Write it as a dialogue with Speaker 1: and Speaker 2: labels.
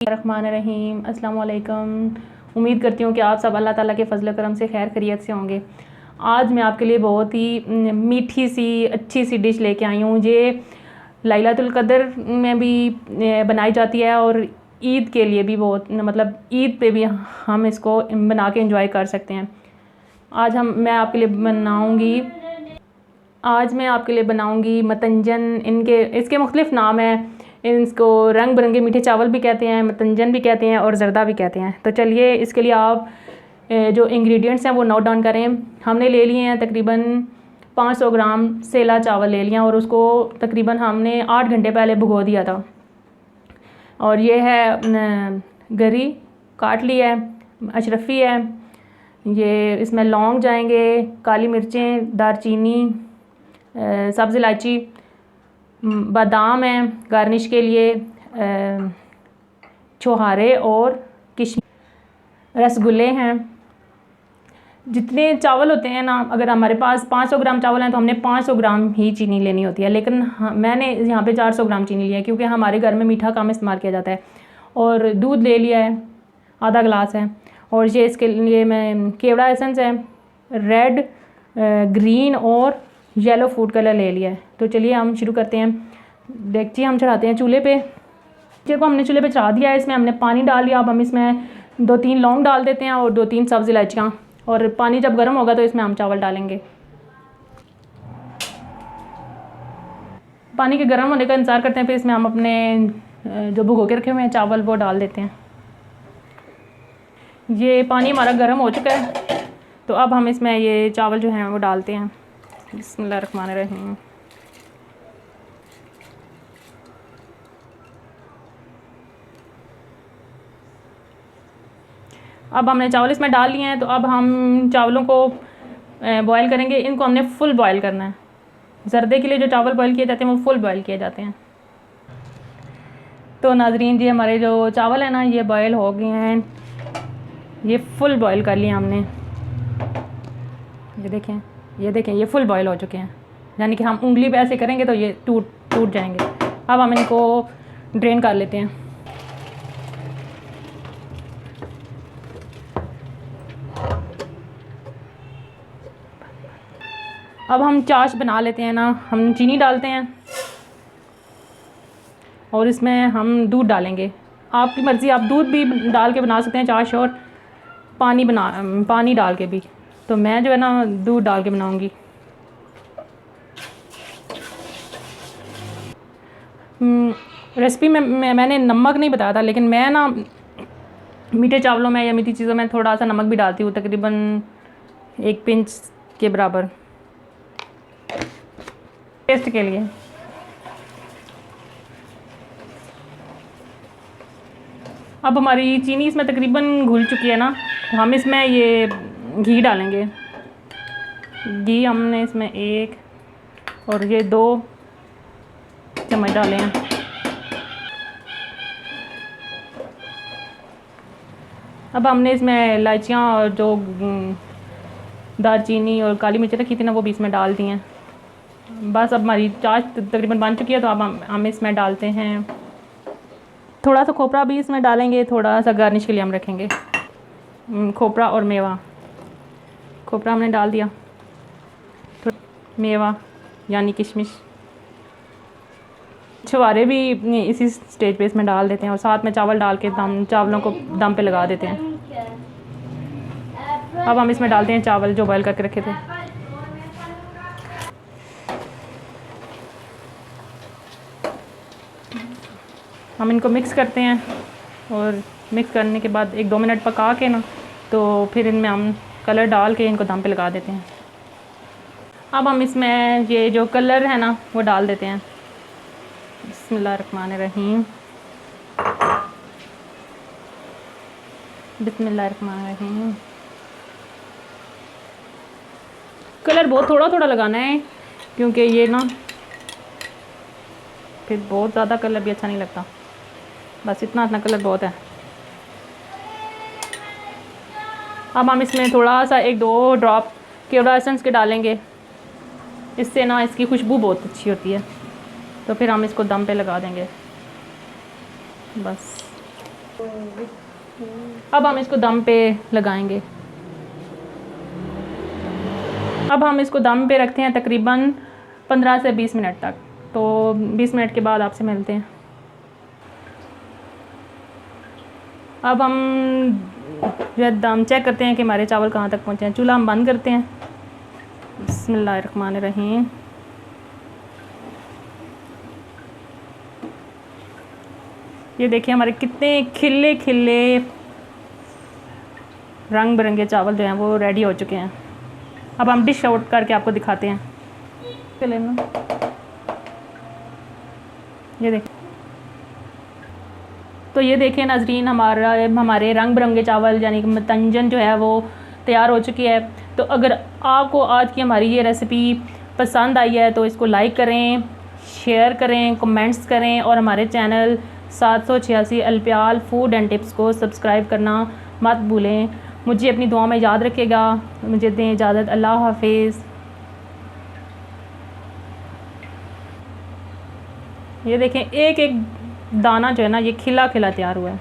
Speaker 1: रहमानिर्रहीम अस्सलाम वालेकुम। उम्मीद करती हूँ कि आप सब अल्लाह ताला के फजल करम से खैर खैरियत से होंगे। आज मैं आपके लिए बहुत ही मीठी सी अच्छी सी डिश लेके आई हूँ। ये लैलतुल क़द्र में भी बनाई जाती है और ईद के लिए भी बहुत ईद पे भी हम इसको बना के एंजॉय कर सकते हैं। मैं आपके लिए बनाऊँगी मतंजन। इसके मुख्तलिफ़ नाम हैं। इसको रंग बिरंगे मीठे चावल भी कहते हैं, मतंजन भी कहते हैं और ज़रदा भी कहते हैं। तो चलिए इसके लिए आप जो इंग्रेडिएंट्स हैं वो नोट डाउन करें। हमने ले लिए हैं तकरीबन 500 ग्राम सेला चावल ले लिया और उसको तकरीबन हमने 8 घंटे पहले भिगो दिया था। और ये है गरी काट ली है, अशरफ़ी है, ये इसमें लौंग जाएंगे, काली मिर्चें, दारचीनी, सब्ज़ इलायची, बादाम है गार्निश के लिए, छोहारे और किशमिश, रसगुल्ले हैं। जितने चावल होते हैं ना, अगर हमारे पास 500 ग्राम चावल हैं तो हमने 500 ग्राम ही चीनी लेनी होती है, लेकिन मैंने यहाँ पे 400 ग्राम चीनी लिया है क्योंकि हमारे घर में मीठा कम इस्तेमाल किया जाता है। और दूध ले लिया है, आधा गिलास है। और ये इसके लिए मैं केवड़ा एसेंस है, रेड, ग्रीन और येलो फूड कलर ले लिया है। तो चलिए हम शुरू करते हैं। डेगची हम चढ़ाते हैं चूल्हे पे। को हमने चूल्हे पे चढ़ा दिया है, इसमें हमने पानी डाल दिया। अब हम इसमें 2-3 लौंग डाल देते हैं और 2-3 सब्ज़ इलायचियाँ। और पानी जब गर्म होगा तो इसमें हम चावल डालेंगे। पानी के गर्म होने का इंतज़ार करते हैं, फिर इसमें हम अपने जो भिगो के रखे हुए हैं चावल वो डाल देते हैं। ये पानी हमारा गर्म हो चुका है, तो अब हम इसमें ये चावल जो हैं वो डालते हैं। बिस्मिल्लाहिर्रहमानिर्रहीम। अब हमने चावल इसमें डाल लिए हैं, तो अब हम चावलों को बॉयल करेंगे। इनको हमने फुल बॉयल करना है। ज़रदे के लिए जो चावल बॉयल किए जाते हैं वो फुल बॉयल किए जाते हैं। तो नाजरीन जी, हमारे जो चावल है ना ये बॉयल हो गए हैं, ये फुल बॉयल कर लिए हमने। ये देखें ये फुल बॉयल हो चुके हैं, यानी कि हम उंगली पे ऐसे करेंगे तो ये टूट जाएंगे। अब हम इनको ड्रेन कर लेते हैं। अब हम चाश बना लेते हैं ना। हम चीनी डालते हैं और इसमें हम दूध डालेंगे। आपकी मर्ज़ी, आप दूध भी डाल के बना सकते हैं चाश, और पानी डाल के भी। तो मैं जो है ना दूध डाल के बनाऊंगी। रेसिपी में मैंने नमक नहीं बताया था, लेकिन मैं ना मीठे चावलों में या मीठी चीज़ों में थोड़ा सा नमक भी डालती हूँ, तकरीबन 1 पिंच के बराबर, टेस्ट के लिए। अब हमारी चीनी इसमें तकरीबन घुल चुकी है ना, तो हम इसमें ये घी डालेंगे। घी हमने इसमें 1 और ये 2 चम्मच डाले हैं। अब हमने इसमें इलायचियाँ और जो दालचीनी और काली मिर्च रखी थी ना वो भी इसमें डाल दी हैं। बस अब हमारी चाश तकरीबन बन चुकी है, तो अब हम इसमें डालते हैं थोड़ा सा खोपरा भी इसमें डालेंगे, थोड़ा सा गार्निश के लिए हम रखेंगे खोपरा और मेवा। खोपरा हमने डाल दिया, मेवा यानी किशमिश, छुहारे भी इसी स्टेज पे इसमें डाल देते हैं और साथ में चावल डाल के चावलों को दम पे लगा देते हैं। अब हम इसमें डालते हैं चावल जो बॉयल करके रखे थे। हम इनको मिक्स करते हैं और मिक्स करने के बाद 1-2 मिनट पका के ना, तो फिर इनमें हम कलर डाल के इनको दम पे लगा देते हैं। अब हम इसमें ये जो कलर है ना वो डाल देते हैं। बिस्मिल्लाहिर्रहमानिर्रहीम, बिस्मिल्लाहिर्रहमानिर्रहीम। कलर बहुत थोड़ा थोड़ा लगाना है, क्योंकि ये ना फिर बहुत ज़्यादा कलर भी अच्छा नहीं लगता। बस इतना कलर बहुत है। अब हम इसमें थोड़ा सा 1-2 ड्रॉप केवड़ा एसेंस के डालेंगे। इससे ना इसकी खुशबू बहुत अच्छी होती है। तो फिर हम इसको दम पे लगा देंगे। बस अब हम इसको दम पे लगाएंगे। अब हम इसको दम पे रखते हैं तकरीबन 15 से 20 मिनट तक। तो 20 मिनट के बाद आपसे मिलते हैं। अब हम जो है दम चेक करते हैं कि हमारे चावल कहाँ तक पहुँचे हैं। चूल्हा हम बंद करते हैं। बिस्मिल्लाहिर्रहमानिर्रहीम। ये देखिए हमारे कितने खिले खिले रंग बिरंगे चावल जो हैं वो रेडी हो चुके हैं। अब हम डिश आउट करके आपको दिखाते हैं। ये देख, तो ये देखिए नाजरीन, हमारे रंग बिरंगे चावल यानी कि मतंजन जो है वो तैयार हो चुकी है। तो अगर आपको आज की हमारी ये रेसिपी पसंद आई है तो इसको लाइक करें, शेयर करें, कमेंट्स करें और हमारे चैनल 786 अल्पियाल फूड एंड टिप्स को सब्सक्राइब करना मत भूलें। मुझे अपनी दुआ में याद रखिएगा। मुझे दें इजाज़त। अल्लाह हाफिज़। ये देखें एक एक दाना जो है ना ये खिला खिला तैयार हुआ है।